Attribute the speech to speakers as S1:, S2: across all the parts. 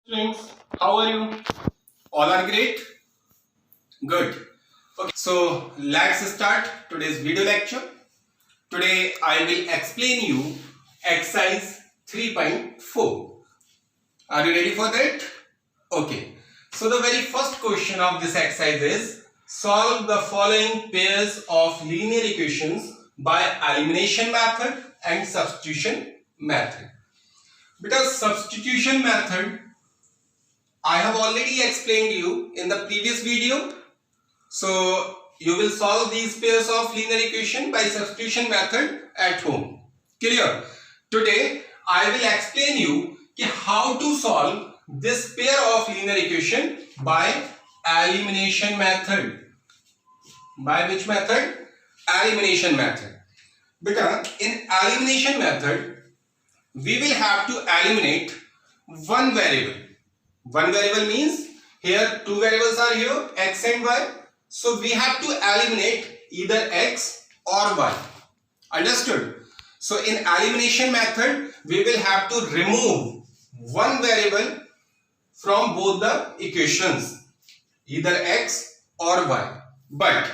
S1: Students, how are you? All are great? Good. Okay, so let's start today's video lecture. Today I will explain you exercise 3.4. Are you ready for that? Okay. So the very first question of this exercise is solve the following pairs of linear equations by elimination method and substitution method. Because substitution method I have already explained you in the previous video. So you will solve these pairs of linear equation by substitution method at home. Clear? Today I will explain you how to solve this pair of linear equation by elimination method. By which method? Elimination method. Because in elimination method we will have to eliminate one variable. One variable means here two variables are here, x and y. So we have to eliminate either x or y. Understood? So in elimination method, we will have to remove one variable from both the equations, either x or y. But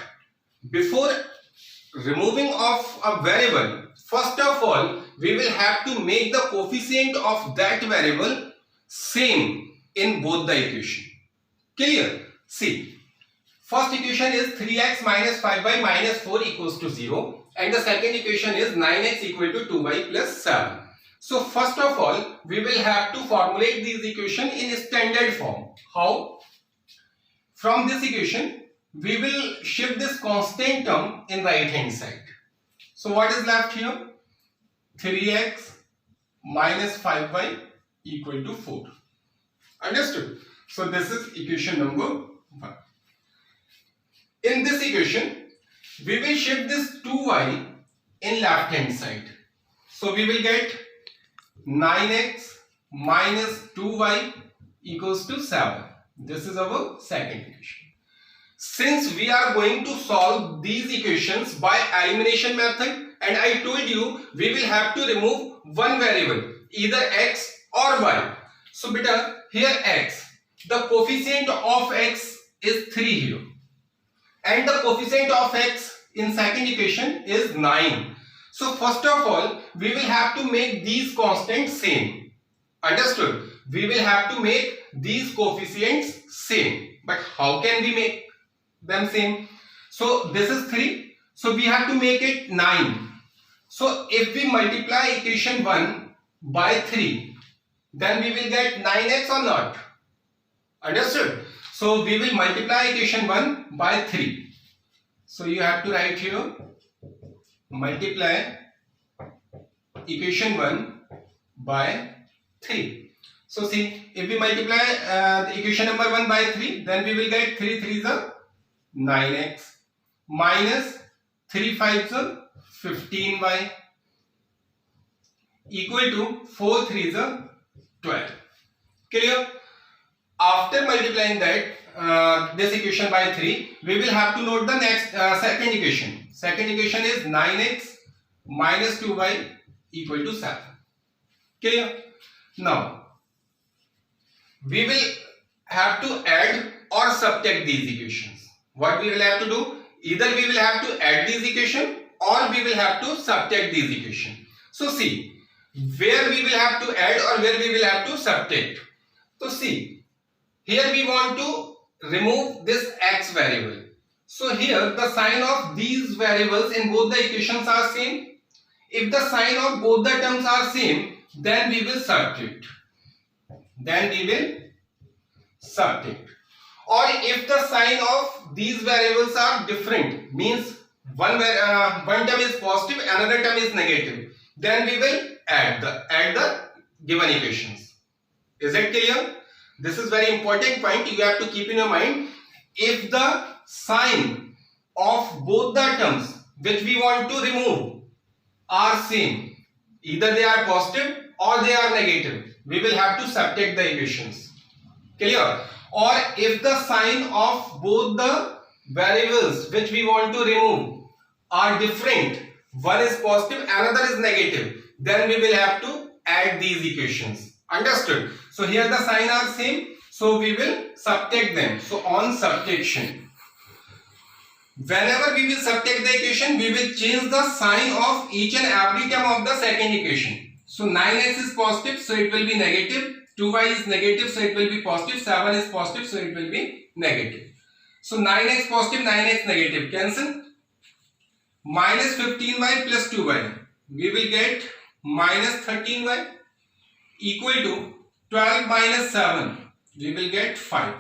S1: before removing of a variable, first of all, we will have to make the coefficient of that variable same in both the equation. Clear? See, first equation is 3x minus 5y minus 4 equals to 0 and the second equation is 9x equal to 2y plus 7. So first of all, we will have to formulate these equations in standard form. How? From this equation, we will shift this constant term in right hand side. So what is left here? 3x minus 5y equal to 4. Understood? So this is equation number 1. In this equation, we will shift this 2y in left hand side. So we will get 9x minus 2y equals to 7. This is our second equation. Since we are going to solve these equations by elimination method, and I told you we will have to remove one variable, either x or y. So beta, here x, the coefficient of x is 3 here and the coefficient of x in second equation is 9. So first of all, we will have to make these constants same. Understood? We will have to make these coefficients same. But how can we make them same? So this is 3. So we have to make it 9. So if we multiply equation 1 by 3, then we will get 9x or not? Understood? So we will multiply equation 1 by 3. So you have to write here, multiply equation 1 by 3. So see, if we multiply the equation number 1 by 3, then we will get 3 3 is a 9x minus 3 5 is a 15y equal to 4 3 is a 12. Clear? After multiplying that this equation by 3, we will have to note the next second equation. Second equation is 9x minus 2y equal to 7. Clear? Now we will have to add or subtract these equations. What we will have to do? Either we will have to add these equations or we will have to subtract these equations. So see, where we will have to add or where we will have to subtract. So see, here we want to remove this x variable. So here the sign of these variables in both the equations are same. If the sign of both the terms are same, then we will subtract. Or if the sign of these variables are different, means one term is positive, another term is negative, then we will add the given equations. Is it clear? This is very important point you have to keep in your mind. If the sign of both the terms which we want to remove are same, either they are positive or they are negative, we will have to subtract the equations. Clear? Or if the sign of both the variables which we want to remove are different, one is positive, another is negative, then we will have to add these equations. Understood? So here the sign are same. So we will subtract them. So on subtraction, whenever we will subtract the equation, we will change the sign of each and every term of the second equation. So 9x is positive, so it will be negative. 2y is negative, so it will be positive. 7 is positive, so it will be negative. So 9x positive, 9x negative, cancel. Minus 15y plus 2y, we will get minus 13y, equal to 12 minus 7, we will get 5.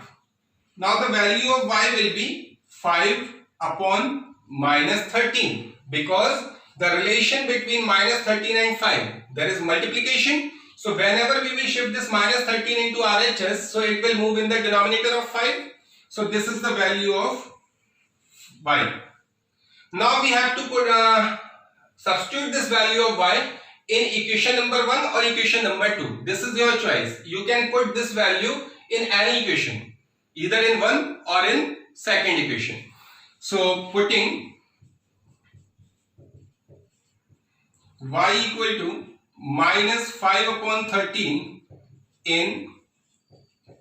S1: Now the value of y will be 5 upon minus 13, because the relation between minus 13 and 5, there is multiplication. So whenever we will shift this minus 13 into RHS, so it will move in the denominator of 5. So this is the value of y. Now we have to substitute this value of y in equation number 1 or equation number 2. This is your choice. You can put this value in any equation, either in 1 or in second equation. So putting y equal to minus 5 upon 13 in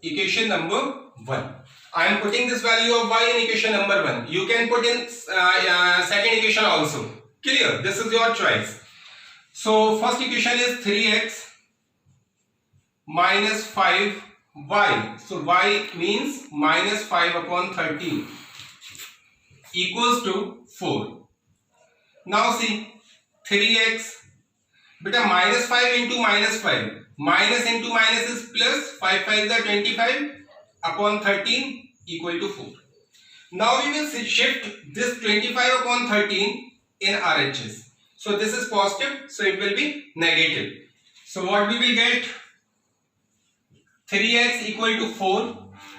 S1: equation number 1. I am putting this value of y in equation number 1. You can put in second equation also. Clear? This is your choice. So first equation is 3x minus 5y. So y means minus 5 upon 13 equals to 4. Now see, 3x, beta minus 5 into minus 5. Minus into minus is plus, 5 5 is 25 upon 13 equal to 4. Now we will shift this 25 upon 13 in RHS. So this is positive, so it will be negative. So what we will get? 3x equal to 4,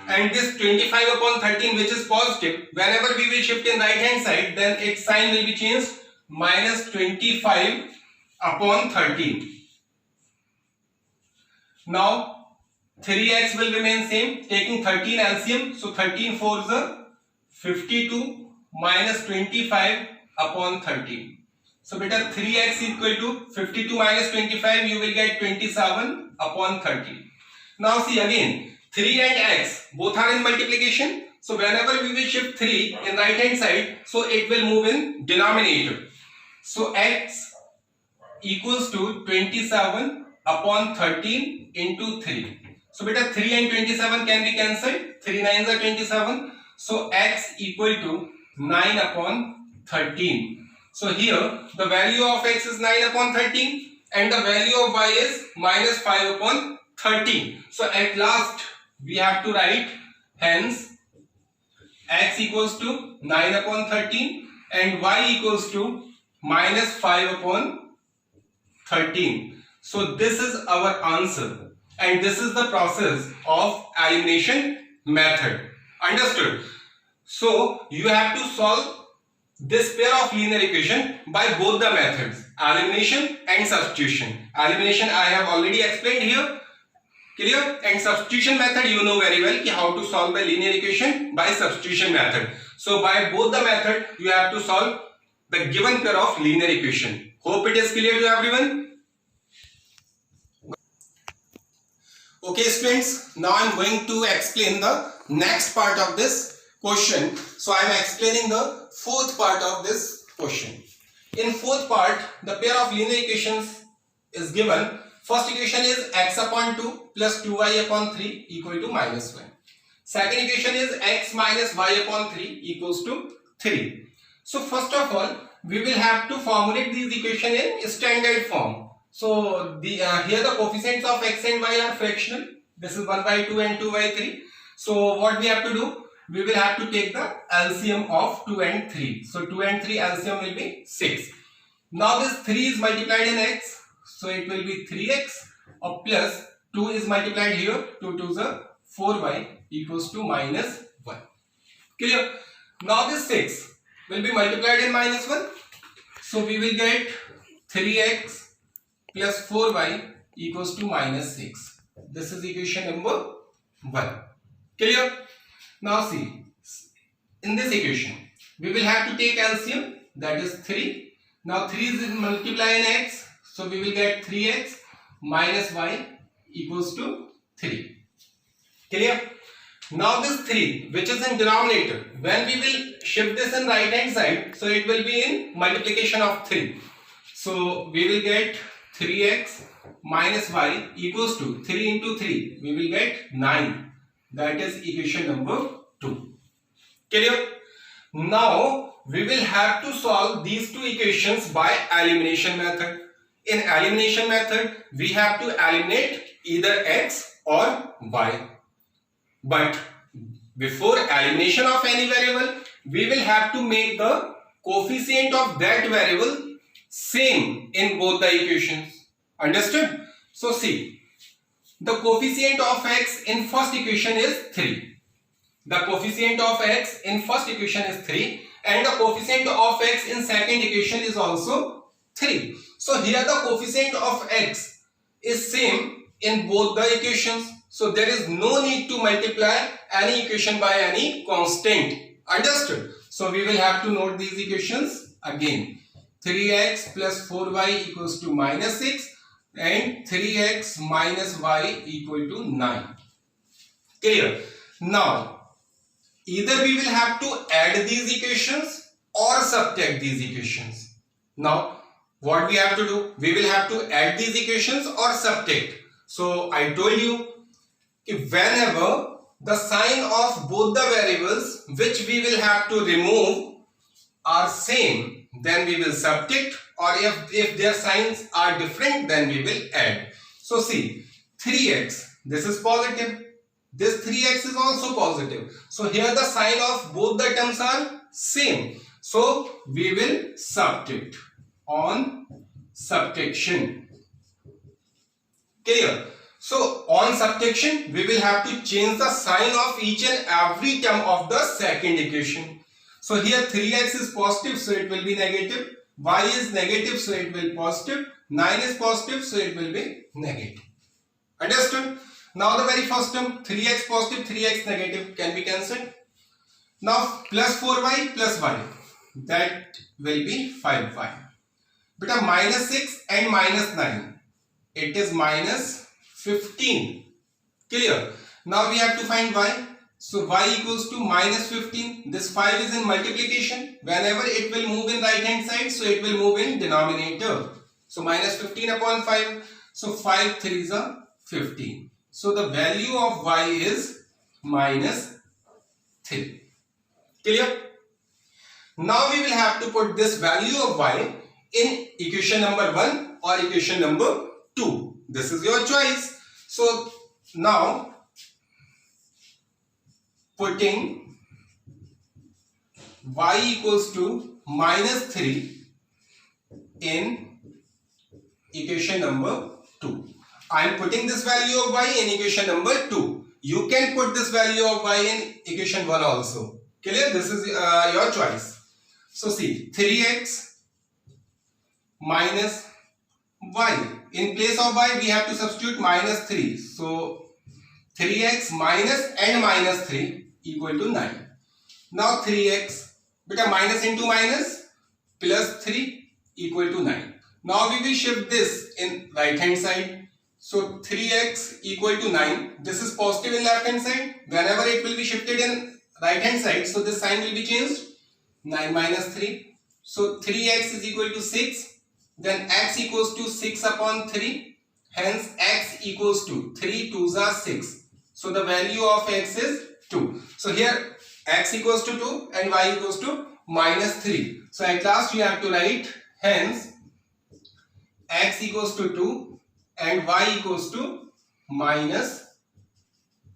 S1: and this 25 upon 13 which is positive, whenever we will shift in right hand side, then its sign will be changed, minus 25 upon 13. Now 3x will remain same, taking 13 LCM, so 13 4 is a 52 minus 25 upon 13. So beta 3x equal to 52 minus 25, you will get 27 upon 13. Now see again, 3 and x both are in multiplication. So whenever we will shift 3 in right hand side, so it will move in denominator. So x equals to 27 upon 13 into 3. So beta 3 and 27 can be cancelled. 3 9s are 27. So x equal to 9 upon 13. So here the value of x is 9 upon 13 and the value of y is minus 5 upon 13. So at last we have to write, hence x equals to 9 upon 13 and y equals to minus 5 upon 13. So this is our answer, and this is the process of elimination method. Understood? So you have to solve this pair of linear equation by both the methods, elimination and substitution. Elimination I have already explained here. Clear? And substitution method you know very well how to solve the linear equation by substitution method. So by both the method you have to solve the given pair of linear equation. Hope it is clear to everyone. Okay students, now I am going to explain the next part of this question. So I am explaining the fourth part of this question. In fourth part, the pair of linear equations is given. First equation is x upon 2 plus 2y upon 3 equal to minus 1. Second equation is x minus y upon 3 equals to 3. So first of all, we will have to formulate these equations in standard form. So here the coefficients of x and y are fractional. This is 1 by 2 and 2 by 3. So what we have to do? We will have to take the LCM of 2 and 3. So 2 and 3 LCM will be 6. Now this 3 is multiplied in x. So it will be 3x or plus 2 is multiplied here. 2 2 is 4y equals to minus 1. Clear? Now this 6 will be multiplied in minus 1. So we will get 3x plus 4y equals to minus 6. This is equation number 1. Clear? Now see, in this equation, we will have to take LCM, that is 3. Now 3 is multiplied in x, so we will get 3x minus y equals to 3. Clear? Now this 3 which is in denominator, when we will shift this in right hand side, so it will be in multiplication of 3. So we will get 3x minus y equals to 3 into 3. We will get 9. That is equation number 2. Clear? Now we will have to solve these two equations by elimination method. In elimination method, we have to eliminate either x or y. But before elimination of any variable, we will have to make the coefficient of that variable same in both the equations. Understood? So see, the coefficient of x in first equation is 3. The coefficient of x in first equation is 3 and the coefficient of x in second equation is also 3. So here the coefficient of x is same in both the equations. So there is no need to multiply any equation by any constant. Understood? So we will have to note these equations again. 3x plus 4y equals to minus 6 and 3x minus y equal to 9. Clear? Now, either we will have to add these equations or subtract these equations. Now, what we have to do? We will have to add these equations or subtract. So I told you, if whenever the sign of both the variables which we will have to remove are same, then we will subtract, or if their signs are different, then we will add. So see, 3x, this is positive, this 3x is also positive. So here the sign of both the terms are same. So we will subtract on subtraction. Clear? So on subtraction, we will have to change the sign of each and every term of the second equation. So here 3x is positive, so it will be negative. Y is negative, so it will be positive. 9 is positive, so it will be negative. Understood? Now the very first term, 3x positive, 3x negative can be cancelled. Now plus 4y plus y, that will be 5y. But a minus 6 and minus 9, it is minus 15. Clear? Now we have to find y. So y equals to minus 15. This 5 is in multiplication. Whenever it will move in right hand side, so it will move in denominator. So minus 15 upon 5. So 5 3s are 15. So the value of y is minus 3. Clear? Now we will have to put this value of y in equation number 1 or equation number 2. This is your choice. So now putting y equals to minus 3 in equation number 2. I am putting this value of y in equation number 2. You can put this value of y in equation 1 also. Clear? This is your choice. So see, 3x minus y. In place of y, we have to substitute minus 3. So 3x minus and minus 3 equal to 9. Now 3x, beta minus into minus plus 3 equal to 9. Now we will shift this in right hand side. So 3x equal to 9. This is positive in left hand side. Whenever it will be shifted in right hand side, so this sign will be changed. 9 minus 3. So 3x is equal to 6. Then x equals to 6 upon 3. Hence x equals to 3 2s are 6. So the value of x is 2. So here x equals to 2 and y equals to minus 3. So at last you have to write hence x equals to 2 and y equals to minus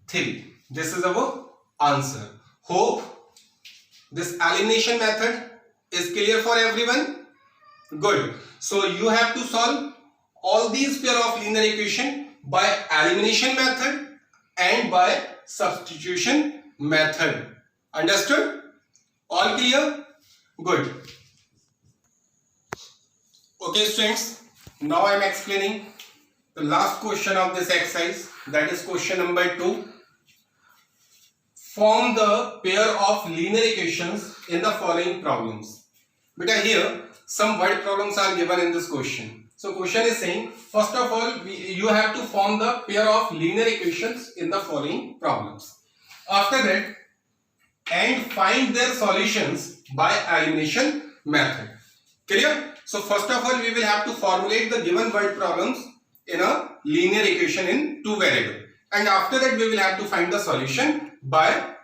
S1: 3. This is our answer. Hope this elimination method is clear for everyone. Good. So you have to solve all these pair of linear equation by elimination method and by substitution method. Understood? All clear? Good. Okay students, now I am explaining the last question of this exercise, that is question number 2. Form the pair of linear equations in the following problems. Beta here some word problems are given in this question. So question is saying, first of all, you have to form the pair of linear equations in the following problems. After that, and find their solutions by elimination method. Clear? So first of all, we will have to formulate the given word problems in a linear equation in two variables. And after that, we will have to find the solution by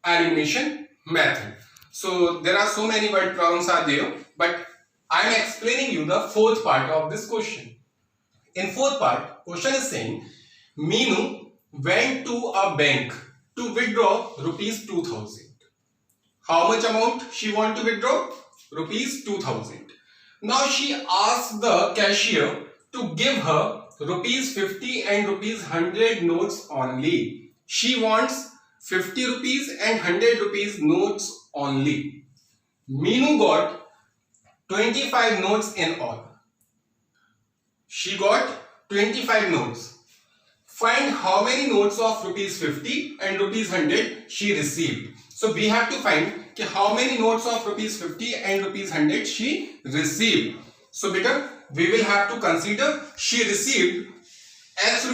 S1: elimination method. So there are so many word problems are there, but I am explaining you the fourth part of this question. In fourth part, question is saying, Meenu went to a bank to withdraw rupees 2000. How much amount she want to withdraw? Rupees 2000. Now she asked the cashier to give her rupees 50 and rupees 100 notes only. She wants 50 rupees and 100 rupees notes only. Meenu got 25 notes in all. She got 25 notes. Find how many notes of rupees 50 and rupees 100 she received. So we have to find how many notes of rupees 50 and rupees 100 she received. So beta, we will have to consider she received X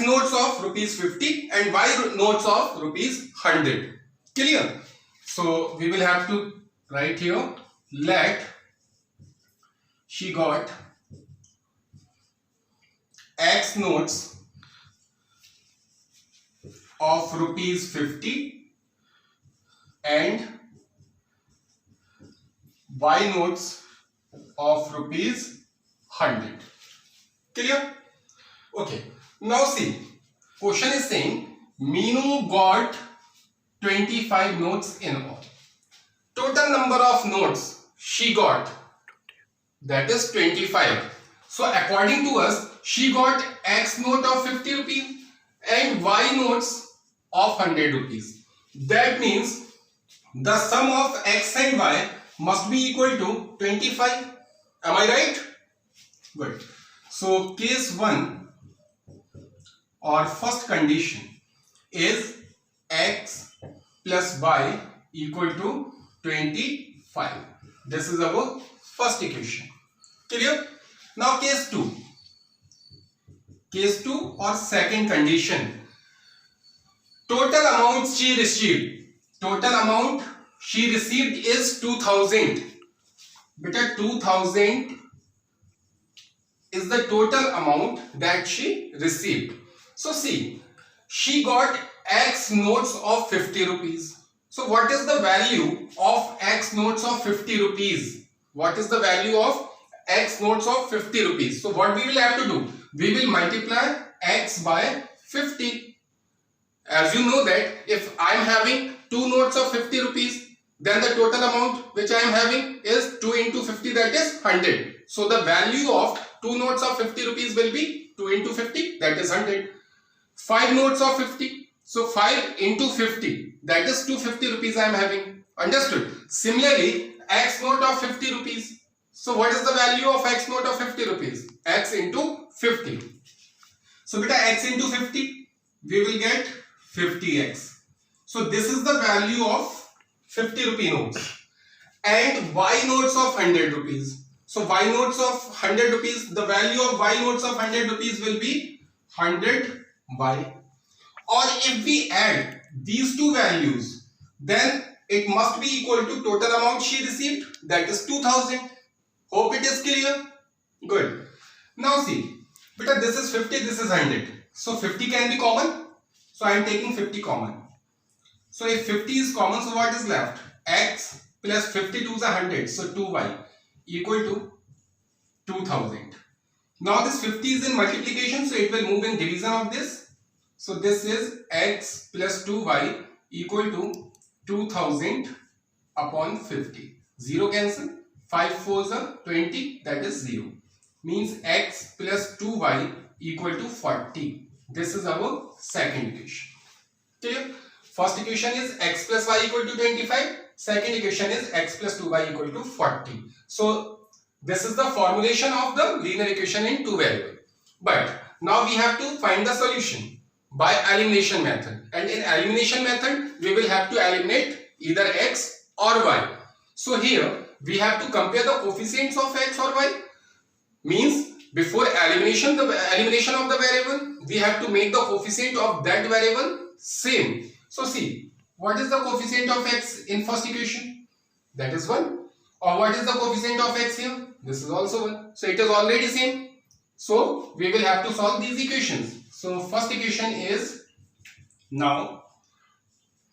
S1: notes of rupees 50 and Y notes of rupees 100. Clear? So we will have to write here, let she got X notes of rupees 50 and Y notes of rupees 100. Clear? Okay. Now see, question is saying Meenu got 25 notes in all. Total number of notes she got, that is 25. So according to us, she got X note of 50 rupees and Y notes of 100 rupees. That means the sum of X and Y must be equal to 25. Am I right? Good. So case 1 or first condition is X plus Y equal to 25. This is our first equation. Clear? Now case 2. Case 2 or second condition. Total amount she received. Total amount she received is 2000. Beta 2000 is the total amount that she received. So see, she got X notes of 50 rupees. So what is the value of X notes of 50 rupees? What is the value of X notes of 50 rupees? So what we will have to do? We will multiply X by 50. As you know that if I am having 2 notes of 50 rupees, then the total amount which I am having is 2 into 50, that is 100. So the value of 2 notes of 50 rupees will be 2 into 50, that is 100. 5 notes of 50. So 5 into 50, that is 250 rupees I am having. Understood? Similarly, X note of 50 rupees. So what is the value of X note of 50 rupees? X into 50. So beta X into 50, we will get 50X. So this is the value of 50 rupee notes. And Y notes of 100 rupees. So Y notes of 100 rupees, the value of Y notes of 100 rupees will be 100Y. Or if we add these two values, then it must be equal to total amount she received, that is 2000. Hope it is clear. Good. Now see, because this is 50, this is 100. So 50 can be common. So I am taking 50 common. So if 50 is common, so what is left? X plus 52 is 100. So 2Y equal to 2000. Now this 50 is in multiplication, so it will move in division of this. So this is X plus 2Y equal to 2000 upon 50. 0 cancel. 5 4s are 20, that is 0. Means X plus 2Y equal to 40. This is our second equation. Clear? First equation is X plus Y equal to 25. Second equation is X plus 2Y equal to 40. So this is the formulation of the linear equation in two variables. But now we have to find the solution by elimination method. And in elimination method, we will have to eliminate either X or Y. So here we have to compare the coefficients of X or Y. Means before elimination of the variable, we have to make the coefficient of that variable same. So see, what is the coefficient of x in first equation? That is 1. Or what is the coefficient of x here? This is also 1. So it is already same. So we will have to solve these equations. So first equation is, now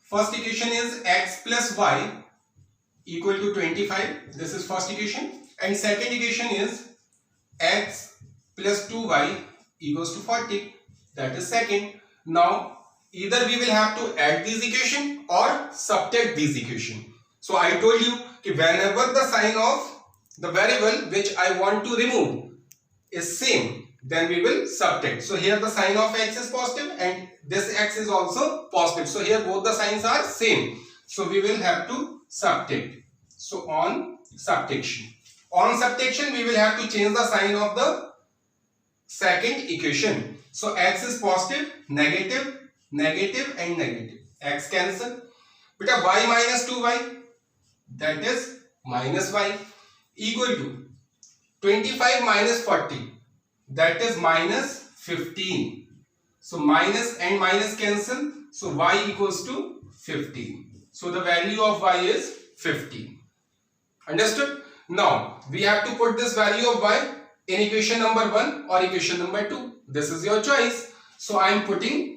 S1: first equation is x plus y equal to 25. This is first equation. And second equation is x plus 2y equals to 40. That is second. Now either we will have to add these equation or subtract these equation. So I told you that whenever the sign of the variable which I want to remove is same, then we will subtract. So here the sign of x is positive and this x is also positive. So here both the signs are same. So we will have to subtract. So on subtraction. On subtraction we will have to change the sign of the second equation. So x is positive, negative, negative and negative. X cancel. Beta y minus 2y, that is minus y, equal to 25 minus 40, that is minus 15. So minus and minus cancel. So y equals to 15. So the value of y is 15. Understood? Now we have to put this value of y in equation number 1 or equation number 2. This is your choice. So I am putting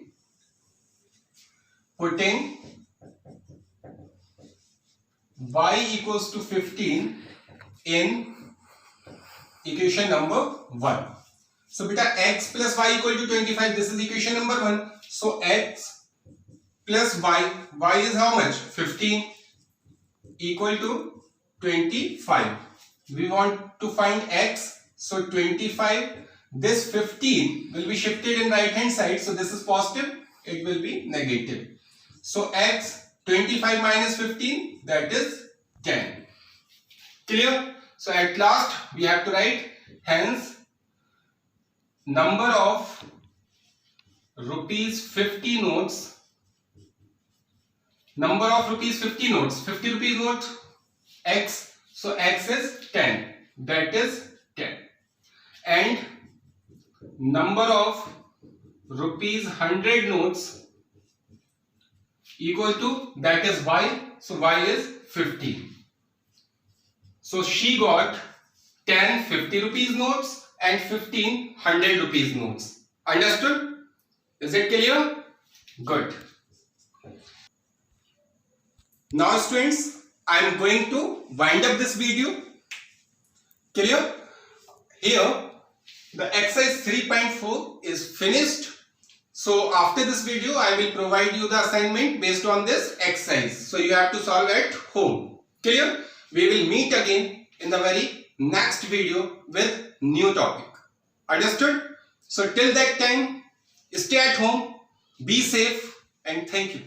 S1: y equals to 15 in equation number 1. So beta x plus y equal to 25. This is equation number 1. So x plus y is how much? 15 equal to 25. We want to find x. So 25. This 15 will be shifted in right hand side. So this is positive. It will be negative. So x 25 minus 15, that is 10. Clear? So at last we have to write, hence number of rupees 50 notes, 50 rupees note x, so x is 10, that is 10. And number of rupees 100 notes equal to, that is y, so y is 15. So she got 10 50 rupees notes and 15 100 rupees notes. Understood? Is it clear? Good. Now students, I am going to wind up this video. Clear? Here the exercise 3.4 is finished. So after this video I will provide you the assignment based on this exercise. So you have to solve at home. Clear? We will meet again in the very next video with new topic. Understood? So till that time, stay at home, be safe and thank you.